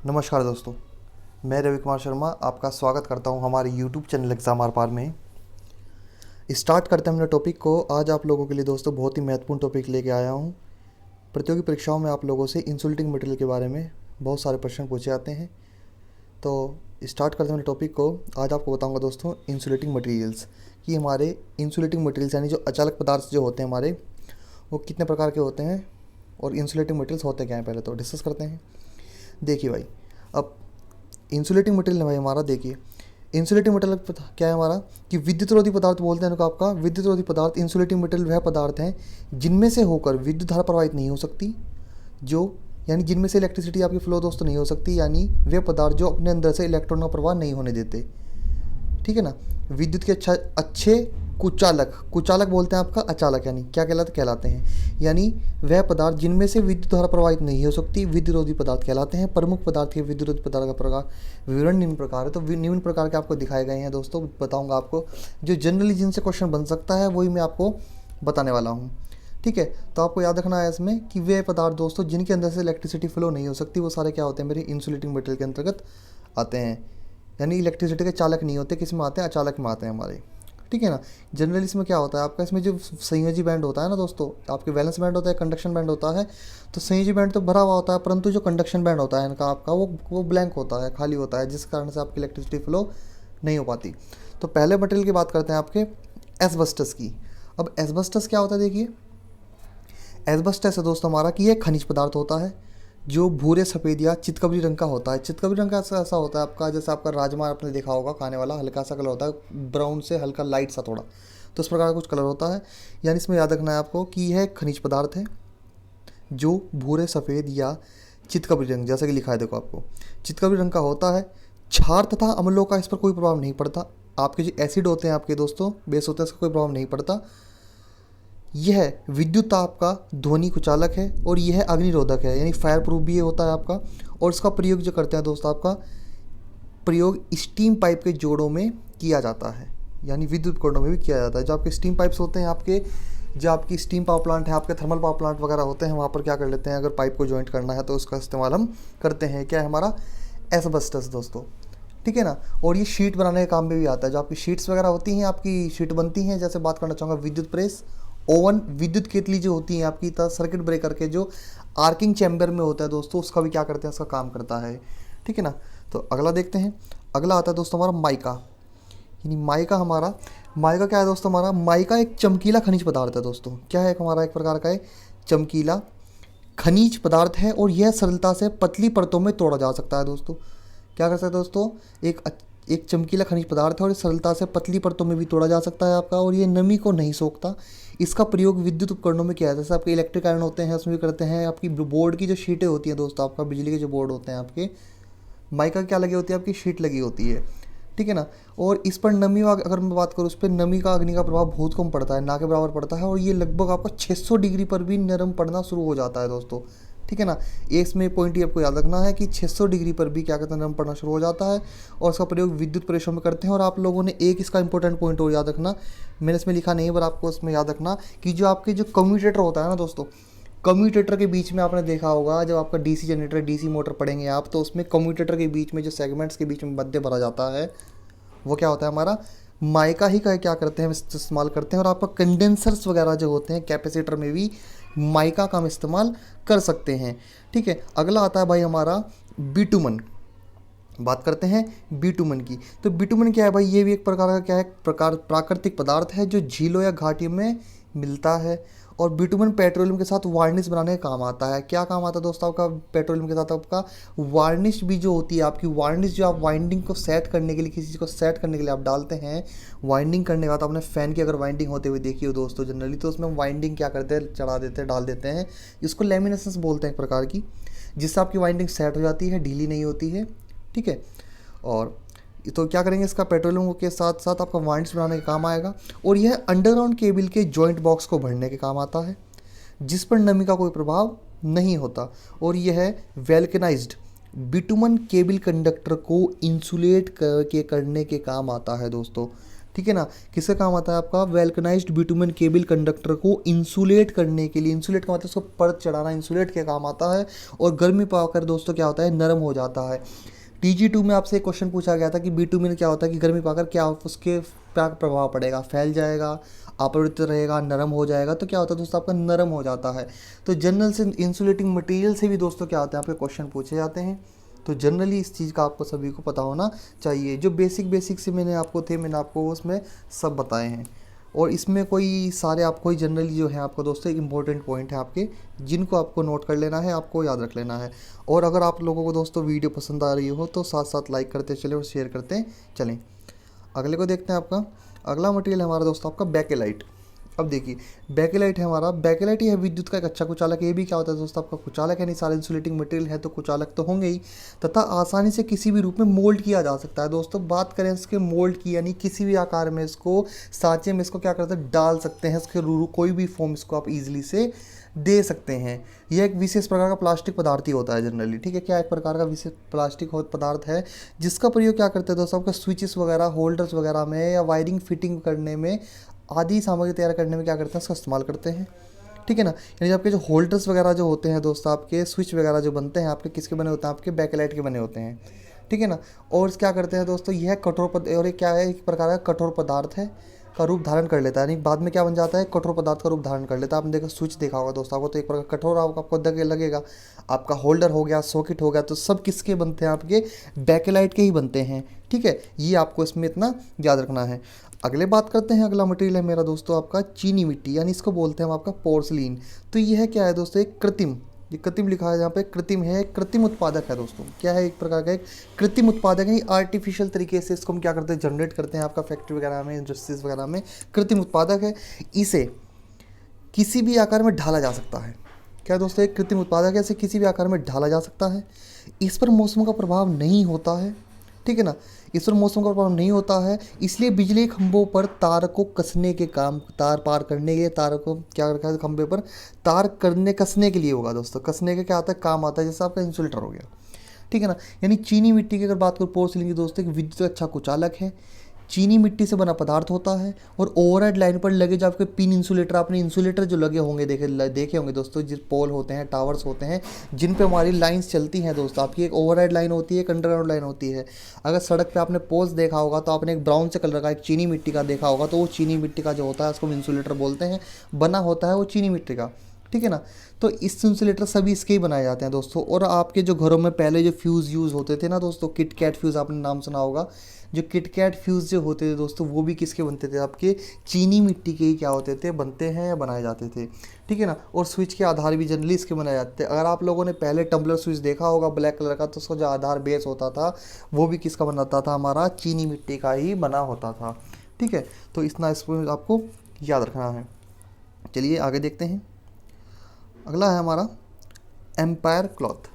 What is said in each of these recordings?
नमस्कार दोस्तों, मैं रवि कुमार शर्मा आपका स्वागत करता हूं हमारे यूट्यूब चैनल एग्ज़ाम आर पार में। स्टार्ट करते हैं अपने टॉपिक को। आज आप लोगों के लिए दोस्तों बहुत ही महत्वपूर्ण टॉपिक लेके आया हूं। प्रतियोगी परीक्षाओं में आप लोगों से इंसुलेटिंग मटेरियल के बारे में बहुत सारे प्रश्न पूछे जाते हैं। तो स्टार्ट करते हैं अपने टॉपिक को। आज आपको बताऊँगा दोस्तों इंसुलेटिंग मटीरियल्स कि हमारे इंसुलेटिंग मटीरियल्स यानी जो अचालक पदार्थ जो होते हैं हमारे, वो कितने प्रकार के होते हैं और इंसुलेटिंग मटीरियल्स होते क्या हैं, पहले तो डिस्कस करते हैं। देखिए भाई, अब इंसुलेटिंग मटेरियल है भाई हमारा। देखिए इंसुलेटिंग मटेरियल क्या है हमारा कि विद्युत रोधी पदार्थ बोलते हैं इनको। आपका विद्युत रोधी पदार्थ इंसुलेटिंग मटेरियल वह पदार्थ हैं जिनमें से होकर विद्युत धारा प्रवाहित नहीं हो सकती, जो यानी जिनमें से इलेक्ट्रिसिटी आपकी फ्लो दोस्तों नहीं हो सकती, यानी वे पदार्थ जो अपने अंदर से इलेक्ट्रॉन का प्रवाह नहीं होने देते। ठीक है ना। विद्युत के अच्छे कुचालक, कुचालक बोलते हैं आपका अचालक, यानी क्या कहलाते हैं, यानी वह पदार्थ जिनमें से विद्युत धारा प्रवाहित नहीं हो सकती, विद्युतरोधी पदार्थ कहलाते हैं। प्रमुख पदार्थ के विद्युतरोधी पदार्थ का प्रकार विवरण निम्न प्रकार है। तो निम्न प्रकार के आपको दिखाए गए हैं दोस्तों, बताऊंगा आपको। जो जनरली जिनसे क्वेश्चन बन सकता है वही मैं आपको बताने वाला हूँ। ठीक है, तो आपको याद रखना है इसमें कि वे पदार्थ दोस्तों जिनके अंदर से इलेक्ट्रिसिटी फ्लो नहीं हो सकती, वो सारे क्या होते हैं, मेरे इंसुलेटिंग मटेरियल के अंतर्गत आते हैं। यानी इलेक्ट्रिसिटी के चालक नहीं होते, किस में आते हैं, अचालक में आते हैं हमारे। ठीक है ना। जनरली इसमें क्या होता है आपका, इसमें जो संयोजी बैंड होता है ना दोस्तों, आपके वैलेंस बैंड होता है, कंडक्शन बैंड होता है। तो संयोजी बैंड तो भरा हुआ होता है, परंतु जो कंडक्शन बैंड होता है इनका आपका वो ब्लैंक होता है, खाली होता है, जिस कारण से आपकी इलेक्ट्रिसिटी फ्लो नहीं हो पाती। तो पहले मटेरियल की बात करते हैं आपके एस्बेस्टस की। अब एस्बेस्टस क्या होता है, देखिए एस्बेस्टस है दोस्तों हमारा कि यह खनिज पदार्थ होता है जो भूरे सफ़ेद या चितकबरी रंग का होता है। चितकबरी रंग का ऐसा होता है आपका, जैसे आपका राजमा आपने देखा होगा खाने वाला, हल्का सा कलर होता है, ब्राउन से हल्का लाइट सा थोड़ा, तो इस प्रकार का कुछ कलर होता है। यानी इसमें याद रखना है आपको कि यह खनिज पदार्थ है जो भूरे सफ़ेद या चितकबरी रंग, जैसा कि लिखा है देखो आपको, चितकबरी रंग का होता है। क्षार तथा अम्लों का इस पर कोई प्रभाव नहीं पड़ता। आपके जो एसिड होते हैं आपके दोस्तों, बेस होते हैं, इसका कोई प्रभाव नहीं पड़ता। यह विद्युत ताप का ध्वनि कुचालक है और यह अग्निरोधक है, यानी फायर प्रूफ भी ये होता है आपका। और इसका प्रयोग जो करते हैं दोस्तों, आपका प्रयोग स्टीम पाइप के जोड़ों में किया जाता है, यानी विद्युत उपकरणों में भी किया जाता है। जो आपके स्टीम पाइप्स होते हैं आपके, जो आपकी स्टीम पावर प्लांट है, आपके थर्मल पावर प्लांट वगैरह होते हैं, वहाँ पर क्या कर लेते हैं, अगर पाइप को ज्वाइंट करना है तो उसका इस्तेमाल हम करते हैं। क्या है हमारा, एस्बेस्टस दोस्तों। ठीक है ना। और ये शीट बनाने के काम में भी आता है। जो आपकी शीट्स वगैरह होती हैं, आपकी शीट बनती हैं, जैसे बात करना चाहूँगा विद्युत प्रेस, ओवन, विद्युत केतली जो होती है आपकी, सर्किट ब्रेकर के जो आर्किंग चैम्बर में होता है दोस्तों, उसका भी क्या करते हैं, उसका काम करता है। ठीक है ना। तो अगला देखते हैं। अगला आता है दोस्तों हमारा माइका, यानी माइका हमारा, माइका क्या है दोस्तों हमारा, माइका एक चमकीला खनिज पदार्थ है दोस्तों। क्या है हमारा, एक प्रकार का है चमकीला खनिज पदार्थ है और यह सरलता से पतली परतों में तोड़ा जा सकता है दोस्तों। क्या कर सकते हैं दोस्तों, एक चमकीला खनिज पदार्थ है और सरलता से पतली परतों में भी तोड़ा जा सकता है आपका, और ये नमी को नहीं सोखता। इसका प्रयोग विद्युत उपकरणों में किया जाता है, जैसे आपके इलेक्ट्रिक आयरन होते हैं उसमें भी करते हैं। आपकी बोर्ड की जो शीटें होती हैं दोस्तों, आपका बिजली के जो बोर्ड होते हैं आपके, माइका क्या लगी होती है, आपकी शीट लगी होती है। ठीक है ना। और इस पर नमी, अगर मैं बात करूँ, उस पर नमी का, अग्नि का प्रभाव बहुत कम पड़ता है, ना के बराबर पड़ता है, और ये लगभग आपका 600 डिग्री पर भी नरम पड़ना शुरू हो जाता है दोस्तों। ठीक है ना। इसमें पॉइंट ये आपको याद रखना है कि 600 डिग्री पर भी क्या कहते हैं, नरम पड़ना शुरू हो जाता है, और इसका प्रयोग विद्युत प्रेशरों में करते हैं। और आप लोगों ने एक इसका इंपॉर्टेंट पॉइंट और याद रखना, मैंने इसमें लिखा नहीं है पर आपको इसमें याद रखना कि जो आपके जो कम्यूटेटर होता है ना दोस्तों, कम्यूटेटर के बीच में आपने देखा होगा, जब आपका डीसी जनरेटर, डीसी मोटर पढ़ेंगे आप, तो उसमें कम्यूटेटर के बीच में जो सेगमेंट्स के बीच में मध्य भरा जाता है, वो क्या होता है हमारा, माइका ही का क्या करते हैं, इस्तेमाल करते हैं। और आपका कंडेंसर्स वगैरह जो होते हैं, कैपेसिटर में भी माइका का हम इस्तेमाल कर सकते हैं। ठीक है। अगला आता है भाई हमारा बिटुमन। बात करते हैं बिटुमन की। तो बिटुमन क्या है भाई, ये भी एक प्रकार का क्या है, प्राकृतिक पदार्थ है जो झीलों या घाटियों में मिलता है। और बिटुमन पेट्रोलियम के साथ वार्निश बनाने का काम आता है। क्या काम आता है दोस्तों आपका पेट्रोलियम के साथ, आपका वार्निश भी जो होती है आपकी, वार्निश जो आप वाइंडिंग को सेट करने के लिए, किसी चीज़ को सेट करने के लिए आप डालते हैं। वाइंडिंग करने के बाद आपने फ़ैन की अगर वाइंडिंग होते हुए देखी हो दोस्तों जनरली, तो उसमें वाइंडिंग क्या करते हैं, चढ़ा देते हैं, डाल देते हैं। इसको लेमिनेसेंस बोलते हैं एक प्रकार की, जिससे आपकी वाइंडिंग सेट हो जाती है, ढीली नहीं होती है। ठीक है। और तो क्या करेंगे, इसका पेट्रोलियम के साथ साथ आपका वाइंड्स बनाने का काम आएगा। और यह अंडरग्राउंड केबल के जॉइंट बॉक्स को भरने के काम आता है, जिस पर नमी का कोई प्रभाव नहीं होता। और यह है वेल्केनाइज्ड बिटुमन केबल कंडक्टर को इंसुलेट करने के काम आता है दोस्तों। ठीक है ना। किसका काम आता है आपका, वेल्कनाइज्ड बिटुमेन केबल कंडक्टर को इंसुलेट करने के लिए, इंसुलेट का मतलब उसको परत चढ़ाना, इंसुलेट के काम आता है। और गर्मी पाकर दोस्तों क्या होता है, नरम हो जाता है। TG2 में आपसे एक क्वेश्चन पूछा गया था कि बिटुमेन क्या होता है, कि गर्मी पाकर क्या उसके क्या प्रभाव पड़ेगा, फैल जाएगा, अपरित रहेगा, नरम हो जाएगा। तो क्या होता है दोस्तों, आपका नरम हो जाता है। तो जनरल से इंसुलेटिंग मटेरियल से भी दोस्तों क्या होते हैं, आपके क्वेश्चन पूछे जाते हैं। तो जनरली इस चीज़ का आपको सभी को पता होना चाहिए। जो बेसिक से मैंने आपको उसमें सब बताए हैं। और इसमें कोई सारे आपको ही जनरली जो है आपको दोस्तों एक इंपॉर्टेंट पॉइंट है आपके, जिनको आपको नोट कर लेना है, आपको याद रख लेना है। और अगर आप लोगों को दोस्तों वीडियो पसंद आ रही हो तो साथ साथ लाइक करते चलें और शेयर करते चलें। अगले को देखते हैं। आपका अगला मटेरियल है हमारा दोस्तों आपका बैकेलाइट। अब देखिए बैकेलाइट है हमारा, बैकेलाइट ही है विद्युत का एक अच्छा कुचालक। ये भी क्या होता है दोस्तों, आपका कुचालक है, नहीं सारे इंसुलेटिंग मटेरियल है तो कुचालक तो होंगे ही, तथा आसानी से किसी भी रूप में मोल्ड किया जा सकता है। दोस्तों बात करें इसके मोल्ड की, यानी किसी भी आकार में इसको, सांचे में इसको क्या करते हैं, डाल सकते हैं। इसके कोई भी फॉर्म इसको आप इजीली से दे सकते हैं। यह एक विशेष प्रकार का प्लास्टिक पदार्थ ही होता है जनरली, ठीक है। क्या एक प्रकार का विशेष प्लास्टिक पदार्थ है जिसका प्रयोग क्या करते हैं दोस्तों, आपके स्विचेस वगैरह, होल्डर्स वगैरह में, या वायरिंग फिटिंग करने में, आदि सामग्री तैयार करने में क्या करते हैं, इसका इस्तेमाल करते हैं। ठीक है ना। यानी आपके जो होल्डर्स वगैरह जो होते हैं दोस्तों, आपके स्विच वगैरह जो बनते हैं आपके किसके बने होते हैं, आपके बैकेलाइट के बने होते हैं। ठीक है ना। और क्या करते हैं दोस्तों, यह और ये क्या है, एक प्रकार का कठोर पदार्थ है का रूप धारण कर लेता है। यानी बाद में क्या बन जाता है, कठोर पदार्थ का रूप धारण कर लेता है। आपने देखा स्विच देखा होगा दोस्तों, आपको तो एक प्रकार कठोर आपको लगेगा। आपका होल्डर हो गया, सॉकेट हो गया, तो सब किसके बनते हैं, आपके बैकेलाइट के ही बनते हैं। ठीक है, ये आपको इसमें इतना याद रखना है। अगले बात करते हैं, अगला मटेरियल है मेरा दोस्तों आपका चीनी मिट्टी, यानी इसको बोलते हैं हम आपका पोर्सलिन। तो यह क्या है दोस्तों, एक कृत्रिम, ये कृत्रिम लिखा है यहाँ पे, कृत्रिम है, कृत्रिम उत्पादक है दोस्तों। क्या है, एक प्रकार का एक कृत्रिम उत्पादक है। आर्टिफिशियल तरीके से इसको हम क्या करते हैं, जनरेट करते हैं आपका फैक्ट्री वगैरह में, इंडस्ट्रीज वगैरह में। कृत्रिम उत्पादक है, इसे किसी भी आकार में ढाला जा सकता है। क्या दोस्तों, एक कृत्रिम उत्पादक है, इसे किसी भी आकार में ढाला जा सकता है। इस पर मौसम का प्रभाव नहीं होता है। ठीक है ना, इस पर मौसम का प्रभाव नहीं होता है, इसलिए बिजली खंभों पर तार को कसने के काम, तार पार करने के लिए तार को क्या रखा है, खंभे पर तार करने कसने के लिए होगा दोस्तों। कसने के क्या आता है, काम आता है, जैसे आपका इंसुलेटर हो गया। ठीक है ना। यानी चीनी मिट्टी की अगर बात करूँ, पोर्सिलिन की दोस्तों, एक विद्युत अच्छा कुचालक है, चीनी मिट्टी से बना पदार्थ होता है। और ओवरहेड लाइन पर लगे जो आपके पिन इंसुलेटर, आपने इंसुलेटर जो लगे होंगे, देखे होंगे दोस्तों, जिस पोल होते हैं, टावर्स होते हैं, जिन पे हमारी लाइंस चलती हैं दोस्तों। आपकी एक ओवरहेड लाइन होती है, एक अंडरग्राउंड लाइन होती है। अगर सड़क पे आपने पोल्स देखा होगा तो आपने एक ब्राउन से कलर का एक चीनी मिट्टी का देखा होगा, तो वो चीनी मिट्टी का जो होता है उसको इंसुलेटर बोलते हैं, बना होता है वो चीनी मिट्टी का। ठीक है ना। तो इस इंसुलेटर सभी इसके ही बनाए जाते हैं दोस्तों। और आपके जो घरों में पहले जो फ्यूज़ यूज़ होते थे ना दोस्तों, किटकैट फ्यूज़ आपने नाम सुना होगा। जो किटकैट फ्यूज़ जो होते थे दोस्तों, वो भी किसके बनते थे, आपके चीनी मिट्टी के ही क्या होते थे, बनते हैं या बनाए जाते थे। ठीक है ना। और स्विच के आधार भी जनरली इसके बनाए जाते थे। अगर आप लोगों ने पहले टम्बलर स्विच देखा होगा ब्लैक कलर का, तो उसका जो आधार बेस होता था वो भी किसका बनाता था, हमारा चीनी मिट्टी का ही बना होता था। ठीक है, तो इतना इसको आपको याद रखना है। चलिए आगे देखते हैं। अगला है हमारा एम्पायर क्लॉथ।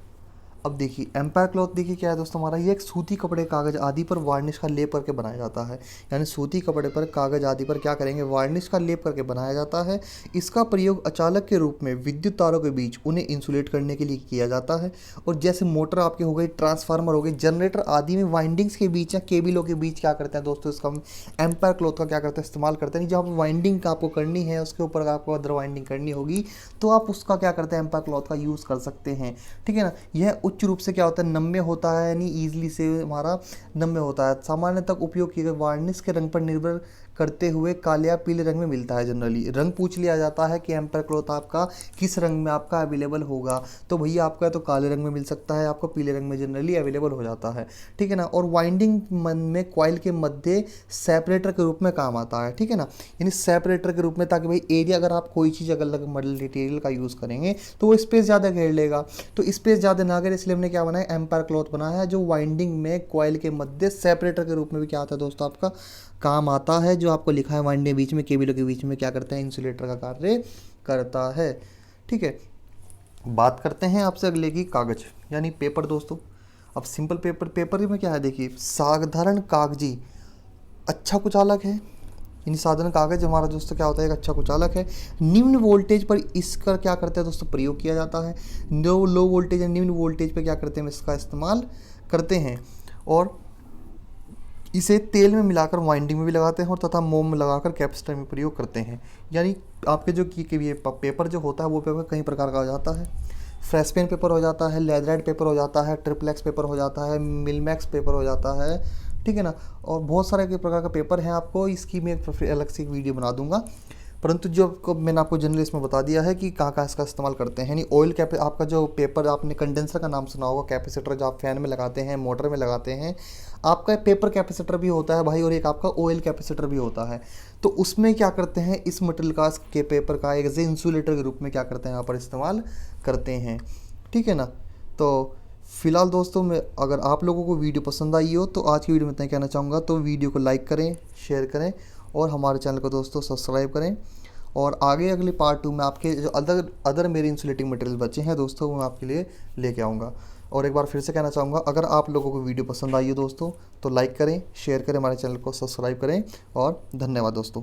अब देखिए एम्पायर क्लॉथ, देखिए क्या है दोस्तों हमारा, ये एक सूती कपड़े, कागज़ आदि पर वार्निश का लेप करके बनाया जाता है। यानी सूती कपड़े पर, कागज़ आदि पर क्या करेंगे, वार्निश का लेप करके बनाया जाता है। इसका प्रयोग अचालक के रूप में विद्युत तारों के बीच उन्हें इंसुलेट करने के लिए किया जाता है। और जैसे मोटर आपके हो गई, ट्रांसफार्मर हो गई, जनरेटर आदि में वाइंडिंग्स के बीच या केबलों के बीच क्या करते हैं दोस्तों, इसका हम एम्पायर क्लॉथ का क्या करते हैं, इस्तेमाल करते हैं। जब वाइंडिंग का आपको करनी है, उसके ऊपर आपको अदर वाइंडिंग करनी होगी, तो आप उसका क्या करते हैं, एम्पायर क्लॉथ का यूज़ कर सकते हैं। ठीक है ना। यह उच्च रूप से क्या होता है, नम्य होता है, यानी ईजिली से हमारा नम्य होता है। सामान्यतः उपयोग किए गए वार्निश के रंग पर निर्भर करते हुए काले या पीले रंग में मिलता है। जनरली रंग पूछ लिया जाता है कि एम्पायर क्लॉथ आपका किस रंग में आपका अवेलेबल होगा, तो भैया आपका तो काले रंग में मिल सकता है, आपको पीले रंग में जनरली अवेलेबल हो जाता है। ठीक है ना। और वाइंडिंग में कॉइल के मध्य सेपरेटर के रूप में काम आता है। ठीक है ना। यानी सेपरेटर के रूप में, ताकि भाई एरिया, अगर आप कोई चीज़ अगर अलग मटेरियल का यूज़ करेंगे तो वो स्पेस ज़्यादा घेर लेगा, तो स्पेस ज़्यादा ना घेरे, इसलिए हमने क्या बनाया, एम्पायर क्लॉथ बनाया है, जो वाइंडिंग में कॉइल के मध्य सेपरेटर के रूप में भी क्या आता है दोस्तों, आपका काम आता है। जो आपको लिखा है वाइंडिंग के बीच में, केबलों के बीच में क्या करता है, इंसुलेटर का कार्य करता है। ठीक है, बात करते हैं आपसे अगले की, कागज़ यानी पेपर दोस्तों। अब सिंपल पेपर में क्या है, देखिए साधारण कागजी अच्छा कुचालक है। यानी साधारण कागज हमारा दोस्तों क्या होता है, एक अच्छा कुचालक है। निम्न वोल्टेज पर इसका क्या करते हैं दोस्तों, प्रयोग किया जाता है। लो वोल्टेज या निम्न वोल्टेज पर क्या करते हैं, इसका इस्तेमाल करते हैं। और इसे तेल में मिलाकर वाइंडिंग में भी लगाते हैं और तथा मोम में लगाकर कैपेसिटर में प्रयोग करते हैं। यानी आपके जो कि ये पेपर जो होता है वो पेपर कई प्रकार का हो जाता है। फ्रेश पेन पेपर हो जाता है, लेदराइट पेपर हो जाता है, ट्रिपलेक्स पेपर हो जाता है, मिलमैक्स पेपर हो जाता है, ठीक है ना। और बहुत सारे के प्रकार का पेपर हैं, आपको इसकी मैं अलग से एक वीडियो बना दूंगा। परंतु जो मैंने आपको जनरली इसमें बता दिया है कि कहाँ कहाँ इसका इस्तेमाल करते हैं। यानी ऑयल कैप, आपका जो पेपर, आपने कंडेंसर का नाम सुना होगा, कैपेसिटर जो आप फैन में लगाते हैं, मोटर में लगाते हैं, आपका पेपर कैपेसिटर भी होता है भाई, और एक आपका ऑयल कैपेसिटर भी होता है। तो उसमें क्या करते हैं, इस मटेरियल का, के पेपर का एक इंसुलेटर के रूप में क्या करते हैं यहाँ पर इस्तेमाल करते हैं, ठीक है ना। तो फिलहाल दोस्तों, मैं अगर आप लोगों को वीडियो पसंद आई हो तो आज की वीडियो में इतना ही कहना चाहूँगा। तो वीडियो को लाइक करें, शेयर करें और हमारे चैनल को दोस्तों सब्सक्राइब करें। और आगे अगले पार्ट 2 में आपके जो अदर मेरे इंसुलेटिंग मटेरियल बचे हैं दोस्तों, वो मैं आपके लिए लेके आऊँगा। और एक बार फिर से कहना चाहूँगा, अगर आप लोगों को वीडियो पसंद आई हो दोस्तों तो लाइक करें, शेयर करें, हमारे चैनल को सब्सक्राइब करें और धन्यवाद दोस्तों।